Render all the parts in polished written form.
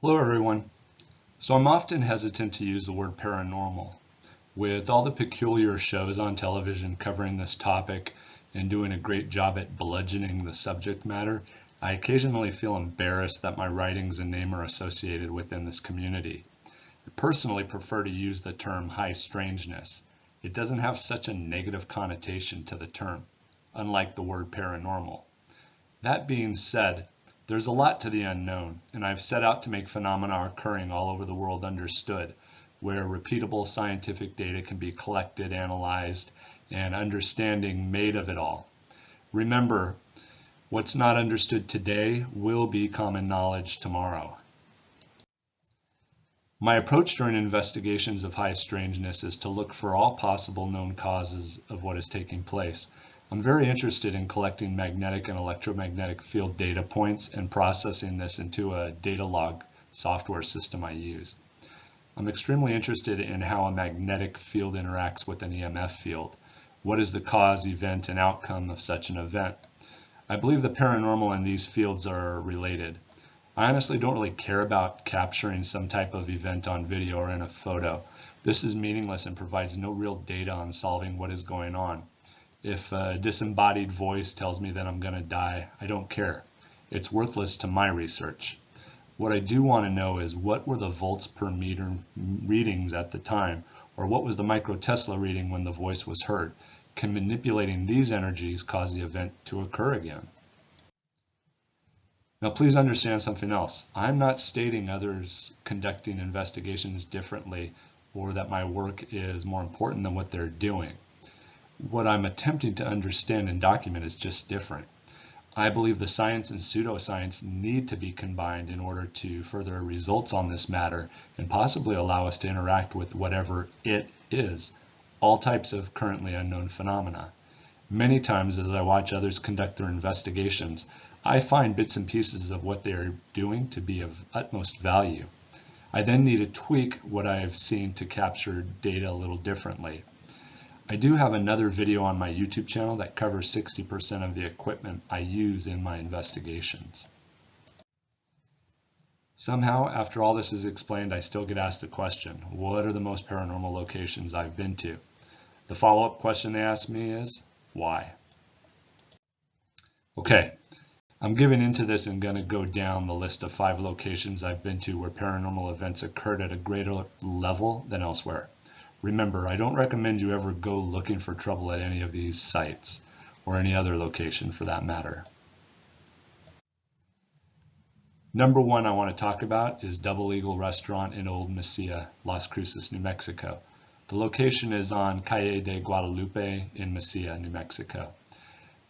Hello everyone. So I'm often hesitant to use the word paranormal. With all the peculiar shows on television covering this topic and doing a great job at bludgeoning the subject matter, I occasionally feel embarrassed that my writings and name are associated within this community. I personally prefer to use the term high strangeness. It doesn't have such a negative connotation to the term, unlike the word paranormal. That being said, there's a lot to the unknown, and I've set out to make phenomena occurring all over the world understood, where repeatable scientific data can be collected, analyzed, and understanding made of it all. Remember, what's not understood today will be common knowledge tomorrow. My approach during investigations of high strangeness is to look for all possible known causes of what is taking place. I'm very interested in collecting magnetic and electromagnetic field data points and processing this into a data log software system I use. I'm extremely interested in how a magnetic field interacts with an EMF field. What is the cause, event, and outcome of such an event? I believe the paranormal and these fields are related. I honestly don't really care about capturing some type of event on video or in a photo. This is meaningless and provides no real data on solving what is going on. If a disembodied voice tells me that I'm going to die, I don't care. It's worthless to my research. What I do want to know is what were the volts per meter readings at the time, or what was the microtesla reading when the voice was heard? Can manipulating these energies cause the event to occur again? Now please understand something else. I'm not stating others conducting investigations differently or that my work is more important than what they're doing. What I'm attempting to understand and document is just different. I believe the science and pseudoscience need to be combined in order to further results on this matter and possibly allow us to interact with whatever it is, all types of currently unknown phenomena. Many times as I watch others conduct their investigations, I find bits and pieces of what they are doing to be of utmost value. I then need to tweak what I have seen to capture data a little differently. I do have another video on my YouTube channel that covers 60% of the equipment I use in my investigations. Somehow, after all this is explained, I still get asked the question, what are the most paranormal locations I've been to? The follow-up question they ask me is, why? Okay, I'm giving into this and going to go down the list of 5 locations I've been to where paranormal events occurred at a greater level than elsewhere. Remember, I don't recommend you ever go looking for trouble at any of these sites, or any other location for that matter. Number 1 I want to talk about is Double Eagle Restaurant in Old Mesilla, Las Cruces, New Mexico. The location is on Calle de Guadalupe in Mesilla, New Mexico.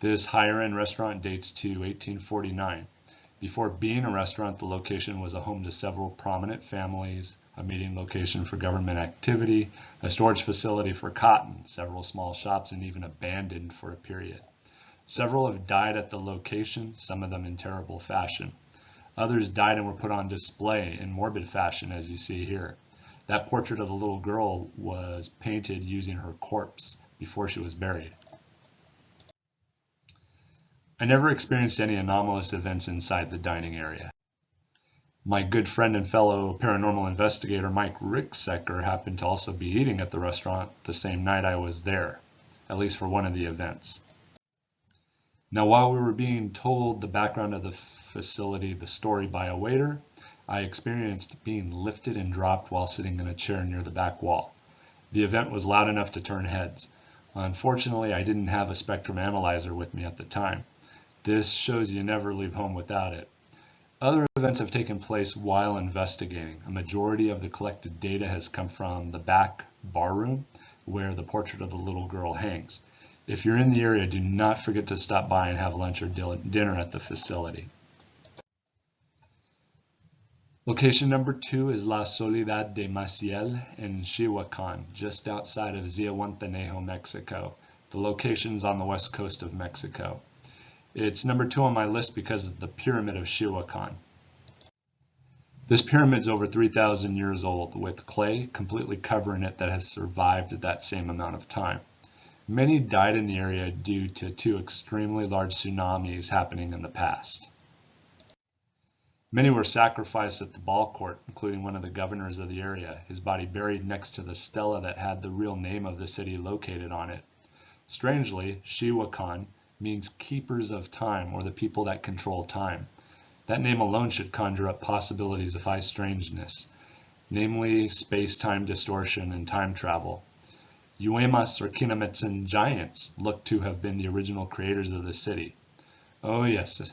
This higher-end restaurant dates to 1849. Before being a restaurant, the location was a home to several prominent families, a meeting location for government activity, a storage facility for cotton, several small shops, and even abandoned for a period. Several have died at the location, some of them in terrible fashion. Others died and were put on display in morbid fashion, as you see here. That portrait of the little girl was painted using her corpse before she was buried. I never experienced any anomalous events inside the dining area. My good friend and fellow paranormal investigator Mike Ricksecker happened to also be eating at the restaurant the same night I was there, at least for one of the events. Now, while we were being told the background of the facility, the story by a waiter, I experienced being lifted and dropped while sitting in a chair near the back wall. The event was loud enough to turn heads. Unfortunately, I didn't have a spectrum analyzer with me at the time. This shows you never leave home without it. Other events have taken place while investigating. A majority of the collected data has come from the back bar room where the portrait of the little girl hangs. If you're in the area, do not forget to stop by and have lunch or dinner at the facility. Location number 2 is La Soledad de Maciel in Xihuacan, just outside of Xihuacan, Mexico. The location's on the west coast of Mexico. It's number 2 on my list because of the Pyramid of Xihuacan. This pyramid is over 3,000 years old, with clay completely covering it that has survived at that same amount of time. Many died in the area due to 2 extremely large tsunamis happening in the past. Many were sacrificed at the ball court, including one of the governors of the area, his body buried next to the stela that had the real name of the city located on it. Strangely, Xihuacan means keepers of time, or the people that control time. That name alone should conjure up possibilities of high strangeness, namely space-time distortion and time travel. Uemas or Kinametsan giants look to have been the original creators of the city. Oh yes,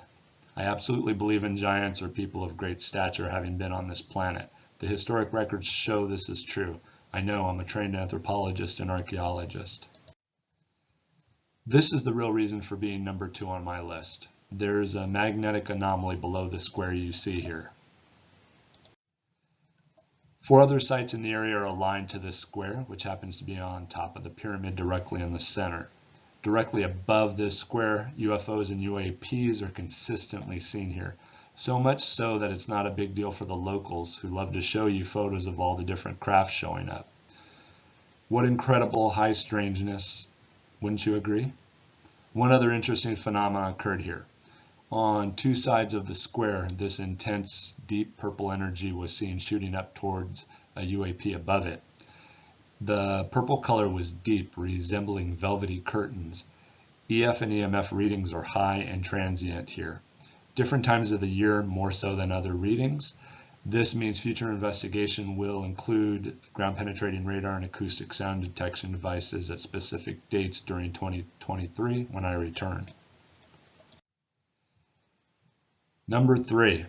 I absolutely believe in giants or people of great stature having been on this planet. The historic records show this is true. I know, I'm a trained anthropologist and archaeologist. This is the real reason for being number 2 on my list. There's a magnetic anomaly below the square you see here. 4 other sites in the area are aligned to this square, which happens to be on top of the pyramid directly in the center. Directly above this square, UFOs and UAPs are consistently seen here. So much so that it's not a big deal for the locals who love to show you photos of all the different crafts showing up. What incredible high strangeness, wouldn't you agree? One other interesting phenomenon occurred here. On 2 sides of the square, this intense, deep purple energy was seen shooting up towards a UAP above it. The purple color was deep, resembling velvety curtains. EF and EMF readings are high and transient here. Different times of the year, more so than other readings. This means future investigation will include ground-penetrating radar and acoustic sound detection devices at specific dates during 2023 when I return. Number 3,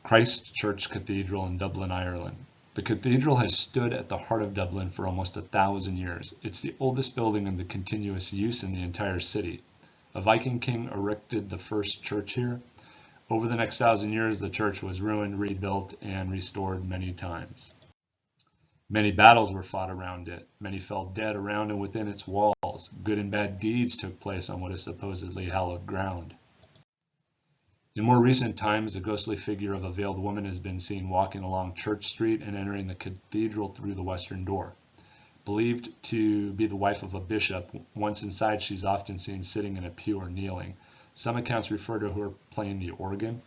Christ Church Cathedral in Dublin, Ireland. The cathedral has stood at the heart of Dublin for almost 1,000 years. It's the oldest building in the continuous use in the entire city. A Viking king erected the first church here. Over the next 1,000 years, the church was ruined, rebuilt, and restored many times. Many battles were fought around it. Many fell dead around and within its walls. Good and bad deeds took place on what is supposedly hallowed ground. In more recent times, a ghostly figure of a veiled woman has been seen walking along Church Street and entering the cathedral through the western door. Believed to be the wife of a bishop, once inside she's often seen sitting in a pew or kneeling. Some accounts refer to her playing the organ.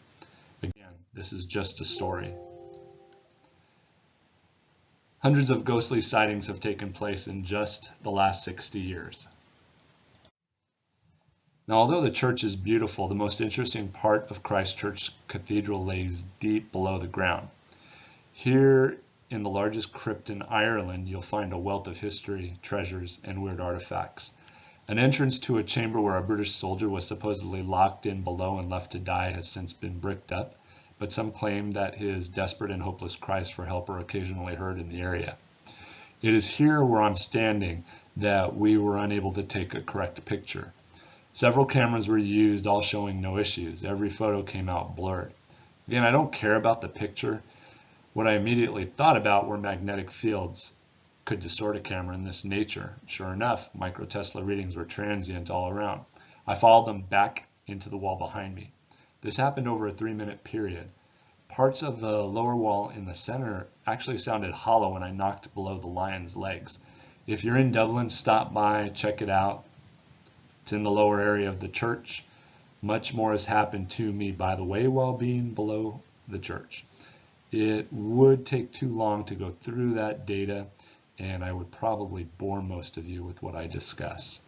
Again, this is just a story. Hundreds of ghostly sightings have taken place in just the last 60 years. Now, although the church is beautiful, the most interesting part of Christ Church Cathedral lays deep below the ground. Here in the largest crypt in Ireland, you'll find a wealth of history, treasures, and weird artifacts. An entrance to a chamber where a British soldier was supposedly locked in below and left to die has since been bricked up, but some claim that his desperate and hopeless cries for help are occasionally heard in the area. It is here where I'm standing that we were unable to take a correct picture. Several cameras were used, all showing no issues. Every photo came out blurred. Again, I don't care about the picture. What I immediately thought about were magnetic fields could distort a camera in this nature. Sure enough, microtesla readings were transient all around. I followed them back into the wall behind me. This happened over a 3-minute period. Parts of the lower wall in the center actually sounded hollow when I knocked below the lion's legs. If you're in Dublin, stop by, check it out. It's in the lower area of the church. Much more has happened to me, by the way, while being below the church. It would take too long to go through that data, and I would probably bore most of you with what I discuss.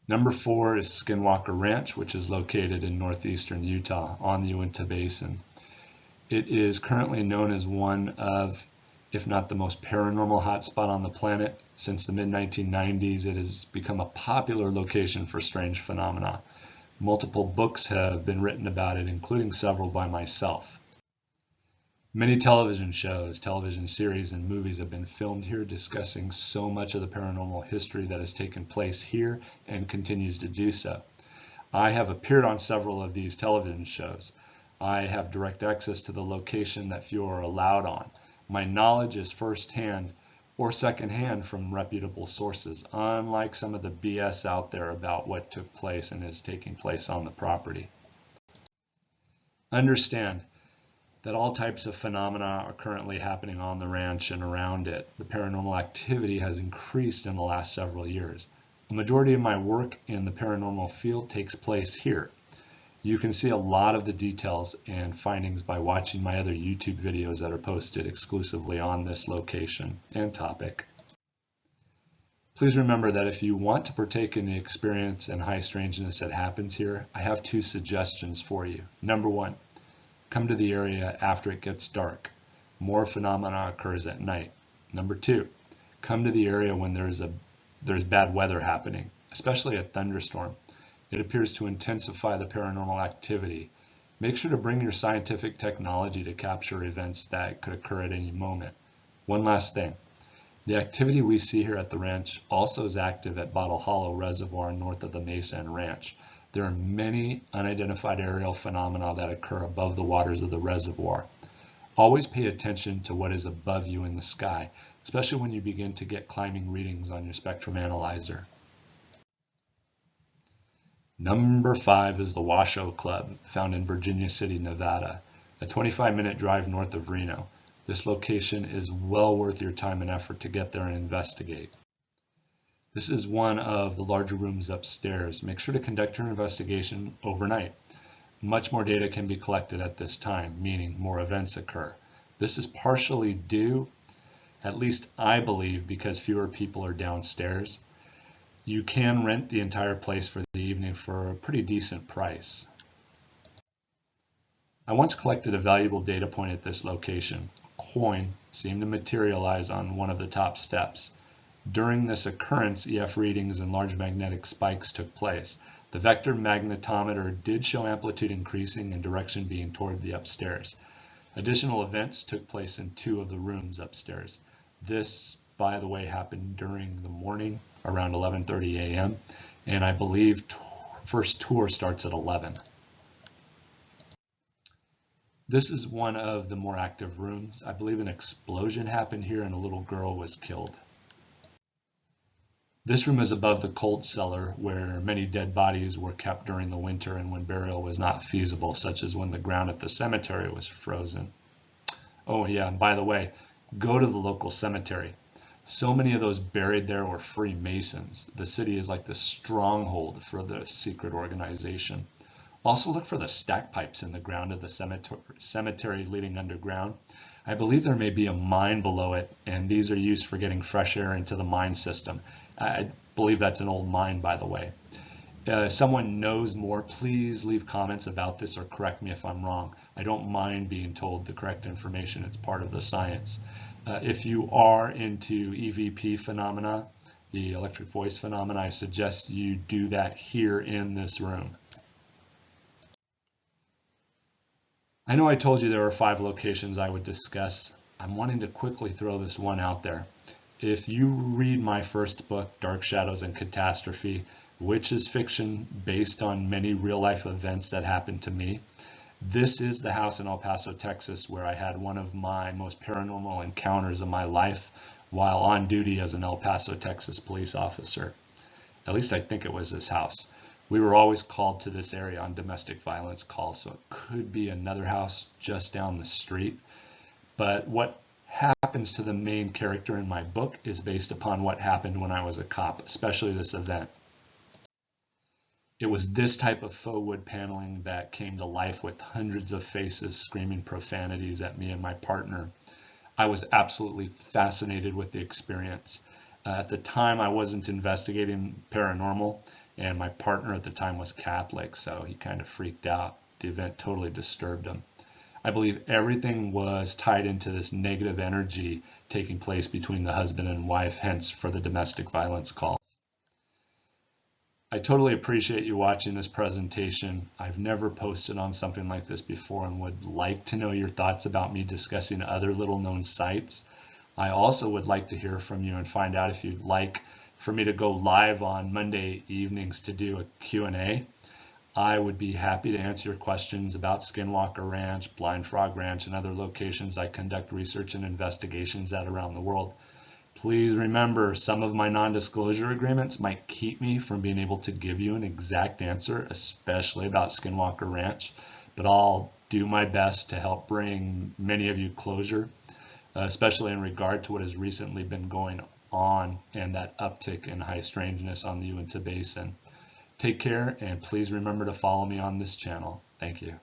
Number 4 is Skinwalker Ranch, which is located in northeastern Utah on the Uinta Basin. It is currently known as one of, if not the most paranormal hotspot on the planet. Since the mid-1990s, it has become a popular location for strange phenomena. Multiple books have been written about it, including several by myself. Many television shows, television series, and movies have been filmed here discussing so much of the paranormal history that has taken place here and continues to do so. I have appeared on several of these television shows. I have direct access to the location that few are allowed on. My knowledge is firsthand or secondhand from reputable sources, unlike some of the BS out there about what took place and is taking place on the property. Understand that all types of phenomena are currently happening on the ranch and around it. The paranormal activity has increased in the last several years. A majority of my work in the paranormal field takes place here. You can see a lot of the details and findings by watching my other YouTube videos that are posted exclusively on this location and topic. Please remember that if you want to partake in the experience and high strangeness that happens here, I have 2 suggestions for you. Number 1, come to the area after it gets dark. More phenomena occurs at night. Number 2, come to the area when there's bad weather happening, especially a thunderstorm. It appears to intensify the paranormal activity. Make sure to bring your scientific technology to capture events that could occur at any moment. One last thing. The activity we see here at the ranch also is active at Bottle Hollow Reservoir north of the mesa and ranch. There are many unidentified aerial phenomena that occur above the waters of the reservoir. Always pay attention to what is above you in the sky, especially when you begin to get climbing readings on your spectrum analyzer. Number 5 is the Washoe Club, found in Virginia City, Nevada, a 25-minute drive north of Reno. This location is well worth your time and effort to get there and investigate. This is one of the larger rooms upstairs. Make sure to conduct your investigation overnight. Much more data can be collected at this time, meaning more events occur. This is partially due, at least I believe, because fewer people are downstairs. You can rent the entire place for the evening for a pretty decent price. I once collected a valuable data point at this location. A coin seemed to materialize on one of the top steps. During this occurrence, EF readings and large magnetic spikes took place. The vector magnetometer did show amplitude increasing and direction being toward the upstairs. Additional events took place in 2 of the rooms upstairs. This, by the way, happened during the morning around 11:30 a.m. and I believe first tour starts at 11. This is one of the more active rooms. I believe an explosion happened here and a little girl was killed. This room is above the cold cellar where many dead bodies were kept during the winter and when burial was not feasible, such as when the ground at the cemetery was frozen. Oh yeah, and by the way, go to the local cemetery. So many of those buried there were Freemasons. The city is like the stronghold for the secret organization. Also look for the stack pipes in the ground of the cemetery leading underground. I believe there may be a mine below it, and these are used for getting fresh air into the mine system. I believe that's an old mine, by the way. If someone knows more, please leave comments about this or correct me if I'm wrong. I don't mind being told the correct information. It's part of the science. If you are into EVP phenomena, the electric voice phenomena, I suggest you do that here in this room. I know I told you there were 5 locations I would discuss. I'm wanting to quickly throw this one out there. If you read my first book, Dark Shadows and Catastrophe, which is fiction based on many real-life events that happened to me, this is the house in El Paso, Texas, where I had one of my most paranormal encounters of my life while on duty as an El Paso, Texas police officer. At least I think it was this house. We were always called to this area on domestic violence calls, so it could be another house just down the street. But what happens to the main character in my book is based upon what happened when I was a cop, especially this event. It was this type of faux wood paneling that came to life with hundreds of faces screaming profanities at me and my partner. I was absolutely fascinated with the experience. At the time, I wasn't investigating paranormal, and my partner at the time was Catholic, so he kind of freaked out. The event totally disturbed him. I believe everything was tied into this negative energy taking place between the husband and wife, hence for the domestic violence call. I totally appreciate you watching this presentation. I've never posted on something like this before and would like to know your thoughts about me discussing other little known sites. I also would like to hear from you and find out if you'd like for me to go live on Monday evenings to do a Q&A. I would be happy to answer your questions about Skinwalker Ranch, Blind Frog Ranch, and other locations I conduct research and investigations at around the world. Please remember, some of my non-disclosure agreements might keep me from being able to give you an exact answer, especially about Skinwalker Ranch, but I'll do my best to help bring many of you closure, especially in regard to what has recently been going on and that uptick in high strangeness on the Uinta Basin. Take care, and please remember to follow me on this channel. Thank you.